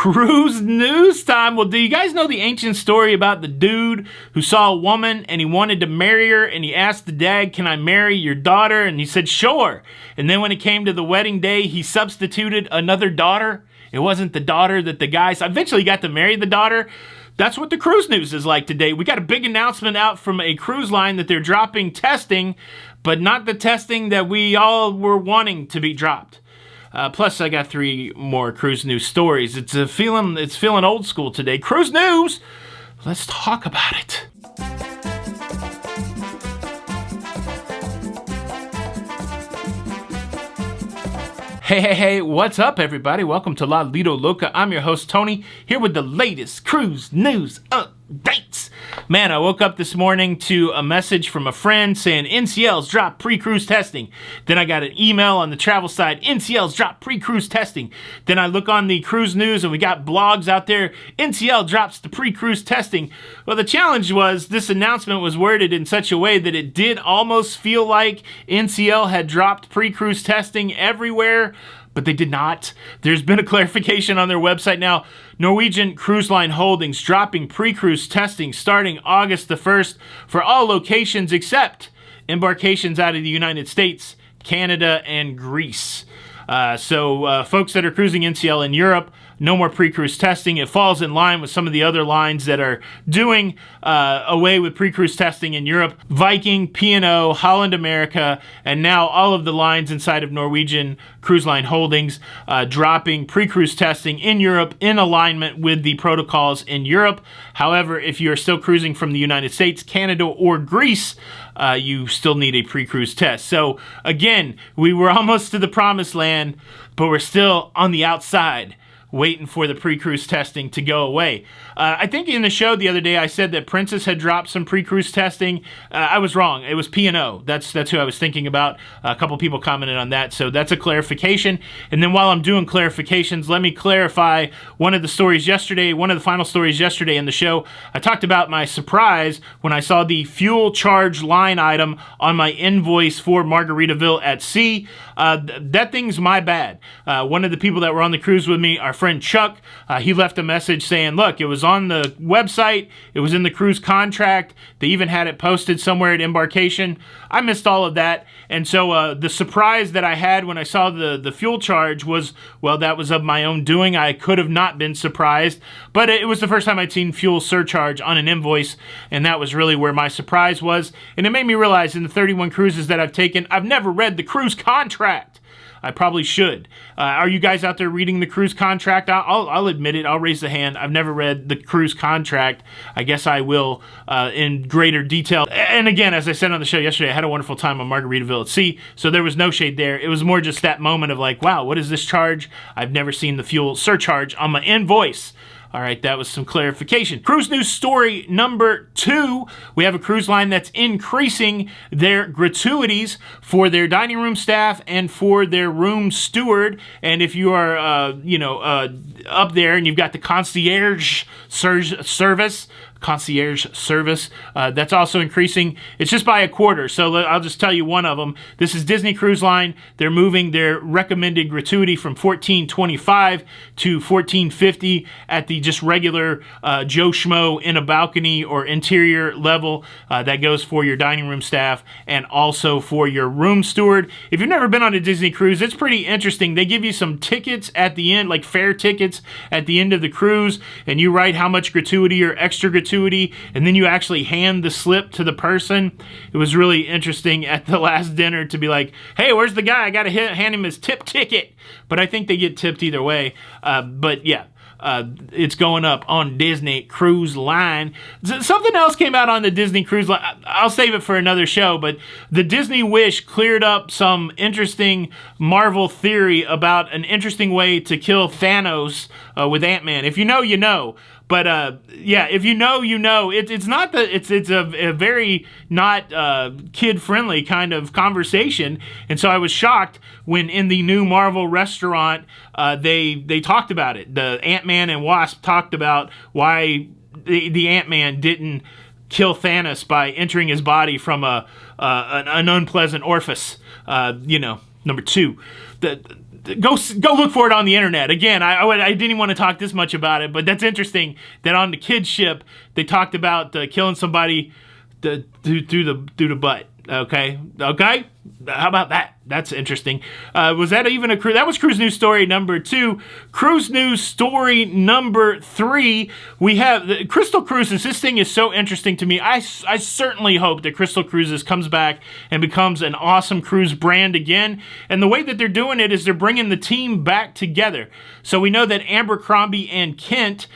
Cruise news time. Well, do you guys know the ancient story about the dude who saw a woman and he wanted to marry her and he asked the dad, "Can I marry your daughter?" And he said, "Sure." And then when it came to the wedding day, he substituted another daughter. It wasn't the daughter that the guy eventually got to marry the daughter. That's what the cruise news is like today. We got a big announcement out from a cruise line that they're dropping testing, but not the testing that we all were wanting to be dropped. Plus, I got 3 more cruise news stories. It's feeling old school today. Cruise news. Let's talk about it. Hey, what's up, everybody? Welcome to Lido, Loca. I'm your host, Tony, here with the latest cruise news updates. Man, I woke up this morning to a message from a friend saying NCL's dropped pre-cruise testing. Then I got an email on the travel side, NCL's dropped pre-cruise testing. Then I look on the cruise news and we got blogs out there, NCL drops the pre-cruise testing. Well, the challenge was this announcement was worded in such a way that it did almost feel like NCL had dropped pre-cruise testing everywhere, but they did not. There's been a clarification on their website now. Norwegian Cruise Line Holdings dropping pre-cruise testing starting August the 1st for all locations except embarkations out of the United States, Canada, and Greece. So folks that are cruising NCL in Europe, no more pre-cruise testing. It falls in line with some of the other lines that are doing away with pre-cruise testing in Europe. Viking, P&O, Holland America, and now all of the lines inside of Norwegian Cruise Line Holdings dropping pre-cruise testing in Europe in alignment with the protocols in Europe. However, if you are still cruising from the United States, Canada, or Greece, you still need a pre-cruise test. So again, we were almost to the promised land, but we're still on the outside, waiting for the pre-cruise testing to go away. I think in the show the other day I said that Princess had dropped some pre-cruise testing. I was wrong. It was P&O. That's who I was thinking about. A couple people commented on that, so that's a clarification. And then while I'm doing clarifications, let me clarify one of the stories yesterday, one of the final stories yesterday in the show. I talked about my surprise when I saw the fuel charge line item on my invoice for Margaritaville at Sea. That thing's my bad. One of the people that were on the cruise with me, our friend Chuck, he left a message saying, look, it was on the website, it was in the cruise contract, they even had it posted somewhere at embarkation. I missed all of that, and so the surprise that I had when I saw the fuel charge was, well, that was of my own doing. I could have not been surprised, but it was the first time I'd seen fuel surcharge on an invoice, and that was really where my surprise was. And it made me realize in the 31 cruises that I've taken, I've never read the cruise contract. I probably should. Are you guys out there reading the cruise contract? I'll admit it. I'll raise the hand. I've never read the cruise contract. I guess I will in greater detail. And again, as I said on the show yesterday, I had a wonderful time on Margaritaville at Sea, so there was no shade there. It was more just that moment of like, wow, what is this charge? I've never seen the fuel surcharge on my invoice. All right, that was some clarification. Cruise news story number 2. We have a cruise line that's increasing their gratuities for their dining room staff and for their room steward. And if you are, up there and you've got the concierge service, that's also increasing. It's just by a quarter, so I'll just tell you one of them. This is Disney Cruise Line. They're moving their recommended gratuity from $14.25 to $14.50 at the just regular Joe Schmo in a balcony or interior level. That goes for your dining room staff and also for your room steward. If you've never been on a Disney cruise, it's pretty interesting. They give you some tickets at the end, like fare tickets at the end of the cruise, and you write how much gratuity or extra gratuity, and then you actually hand the slip to the person. It was really interesting at the last dinner to be like, hey, where's the guy? I got to hand him his tip ticket. But I think they get tipped either way. But yeah. It's going up on Disney Cruise Line. Something else came out on the Disney Cruise Line. I'll save it for another show, but the Disney Wish cleared up some interesting Marvel theory about an interesting way to kill Thanos with Ant-Man. If you know, you know. But yeah, if you know, you know. It's not it's a very not kid-friendly kind of conversation, and so I was shocked when in the new Marvel restaurant they talked about it. The Ant-Man and Wasp talked about why the Ant-Man didn't kill Thanos by entering his body from an unpleasant orifice. Number 2. Go look for it on the internet. Again, I didn't even want to talk this much about it, but that's interesting that on the kids ship they talked about killing somebody through the butt. Okay. How about that? That's interesting. Was that even a cruise? That was cruise news story number 2. Cruise news story number 3. We have the Crystal Cruises. This thing is so interesting to me. I certainly hope that Crystal Cruises comes back and becomes an awesome cruise brand again. And the way that they're doing it is they're bringing the team back together. So we know that Abercrombie and Kent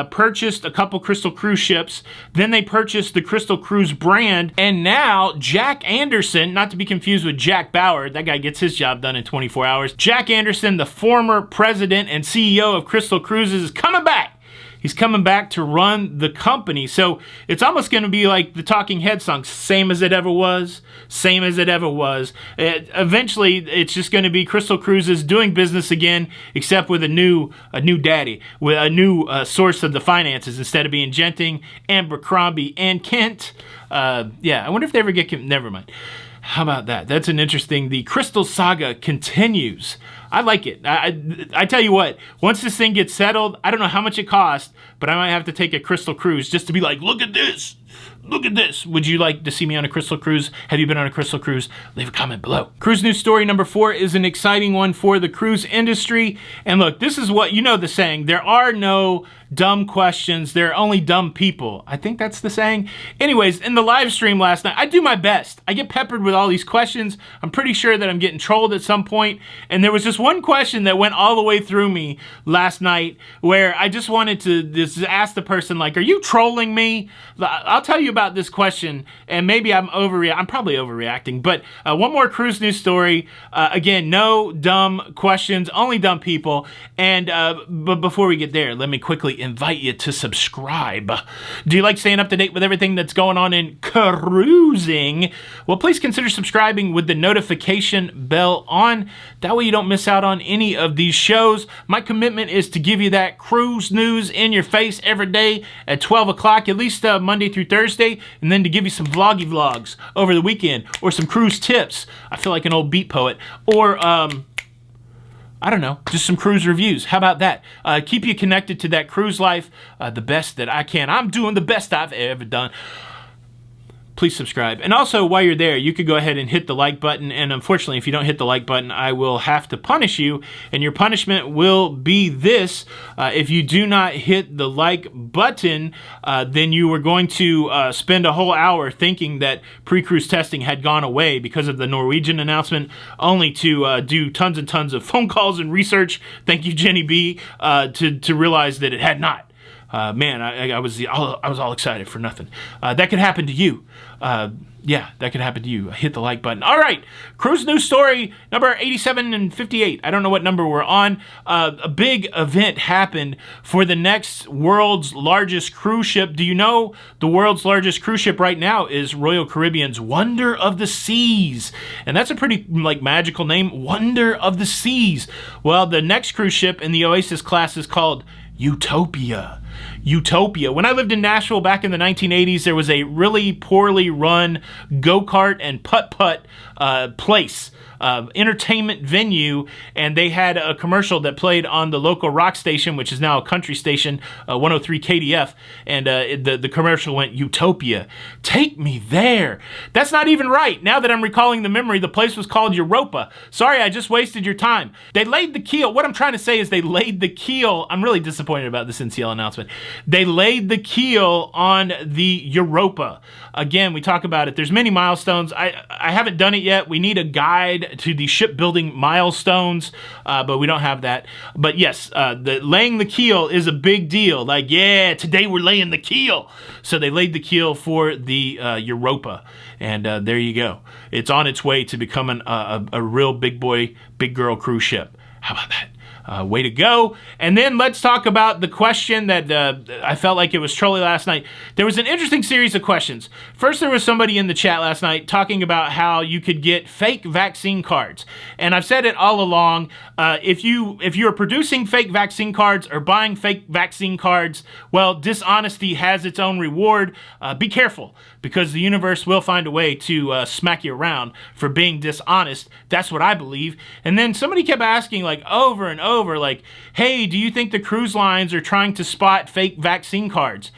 purchased a couple Crystal Cruise ships. Then they purchased the Crystal Cruise brand. And now Jack Anderson, not to be confused with Jack Bauer, that guy gets his job done in 24 hours. Jack Anderson, the former president and CEO of Crystal Cruises, is coming back. He's coming back to run the company. So it's almost going to be like the Talking Heads song, same as it ever was, same as it ever was. Eventually, it's just going to be Crystal Cruises doing business again, except with a new daddy, with a new source of the finances. Instead of being Genting, Abercrombie, and Kent. I wonder if they ever get... Never mind. How about that? That's an interesting... The Crystal Saga continues. I like it. I tell you what, once this thing gets settled, I don't know how much it costs, but I might have to take a Crystal Cruise just to be like, look at this. Look at this. Would you like to see me on a Crystal Cruise? Have you been on a Crystal Cruise? Leave a comment below. Cruise news story number 4 is an exciting one for the cruise industry. And look, this is what, you know the saying, there are no dumb questions, there are only dumb people. I think that's the saying. Anyways, in the live stream last night, I do my best. I get peppered with all these questions. I'm pretty sure that I'm getting trolled at some point. And there was just one question that went all the way through me last night where I just wanted to just ask the person, like, are you trolling me? I'll tell you about this question, and maybe I'm probably overreacting, but one more cruise news story. Again, no dumb questions, only dumb people. And but before we get there, let me quickly invite you to subscribe. Do you like staying up to date with everything that's going on in cruising? Well, please consider subscribing with the notification bell on. That way you don't miss out on any of these shows. My commitment is to give you that cruise news in your face every day at 12 o'clock, at least Monday through Thursday, and then to give you some vloggy vlogs over the weekend, or some cruise tips. I feel like an old beat poet. Or, I don't know, just some cruise reviews. How about that? Keep you connected to that cruise life the best that I can. I'm doing the best I've ever done. Please subscribe. And also, while you're there, you could go ahead and hit the like button. And unfortunately, if you don't hit the like button, I will have to punish you. And your punishment will be this. If you do not hit the like button, then you are going to spend a whole hour thinking that pre-cruise testing had gone away because of the Norwegian announcement, only to do tons and tons of phone calls and research. Thank you, Jenny B, to realize that it had not. Man, I was all excited for nothing. That could happen to you. Yeah, that could happen to you. Hit the like button. All right, cruise news story number 87 and 58. I don't know what number we're on. A big event happened for the next world's largest cruise ship. Do you know the world's largest cruise ship right now is Royal Caribbean's Wonder of the Seas? And that's a pretty magical name, Wonder of the Seas. Well, the next cruise ship in the Oasis class is called Utopia. Utopia. When I lived in Nashville back in the 1980s, there was a really poorly run go-kart and putt-putt place, entertainment venue, and they had a commercial that played on the local rock station, which is now a country station, 103 KDF, and the commercial went, Utopia, take me there. That's not even right. Now that I'm recalling the memory, the place was called Europa. Sorry, I just wasted your time. They laid the keel. What I'm trying to say is they laid the keel. I'm really disappointed about this NCL announcement. They laid the keel on the Europa. Again, we talk about it. There's many milestones. I haven't done it yet. We need a guide to the shipbuilding milestones, but we don't have that. But yes, laying the keel is a big deal. Like, yeah, today we're laying the keel. So they laid the keel for the Europa, and there you go. It's on its way to becoming a real big boy, big girl cruise ship. How about that? Way to go. And then let's talk about the question that I felt like it was trolly last night. There was an interesting series of questions. First, there was somebody in the chat last night talking about how you could get fake vaccine cards. And I've said it all along, if you're producing fake vaccine cards or buying fake vaccine cards, well, dishonesty has its own reward. Be careful, because the universe will find a way to smack you around for being dishonest. That's what I believe. And then somebody kept asking, like, over and over, like, hey, do you think the cruise lines are trying to spot fake vaccine cards?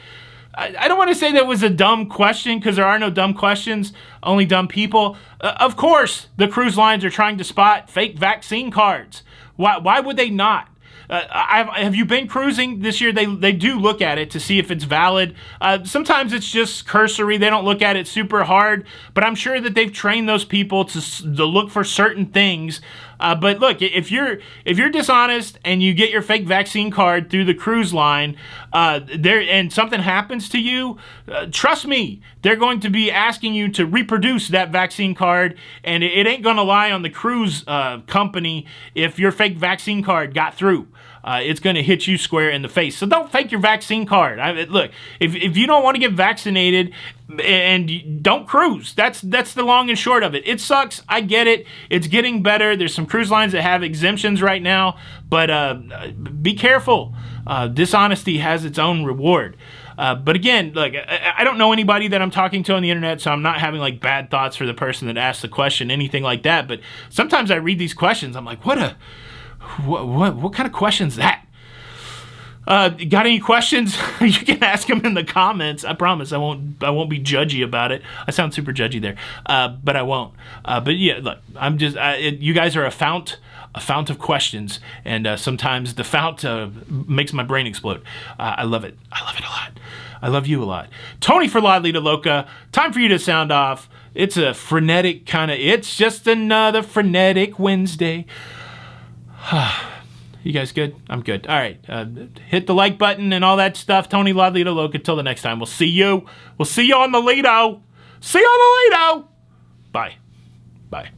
I don't want to say that was a dumb question, because there are no dumb questions, only dumb people. Of course, the cruise lines are trying to spot fake vaccine cards. Why would they not? Have you been cruising this year? They do look at it to see if it's valid. Sometimes it's just cursory. They don't look at it super hard, but I'm sure that they've trained those people to look for certain things. But look, if you're dishonest and you get your fake vaccine card through the cruise line, and something happens to you, trust me, they're going to be asking you to reproduce that vaccine card, and it ain't going to lie on the cruise company if your fake vaccine card got through. It's going to hit you square in the face. So don't fake your vaccine card. Look, if you don't want to get vaccinated, and don't cruise. That's the long and short of it. It sucks. I get it. It's getting better. There's some cruise lines that have exemptions right now, but be careful. Dishonesty has its own reward. But again, like, I don't know anybody that I'm talking to on the internet, so I'm not having like bad thoughts for the person that asked the question, anything like that. But sometimes I read these questions, I'm like, what kind of question is that? Got any questions? You can ask them in the comments. I promise I won't be judgy about it. I sound super judgy there, but I won't. But yeah, look, I'm just you guys are a fount of questions, and sometimes the fount makes my brain explode. I love it. I love it a lot. I love you a lot. Tony for Lido Loca. Time for you to sound off. It's a frenetic kind of. It's just another frenetic Wednesday. You guys good? I'm good. All right. Hit the like button and all that stuff. Tony Lido Loca. Till the next time. We'll see you. We'll see you on the Lido. See you on the Lido. Bye. Bye.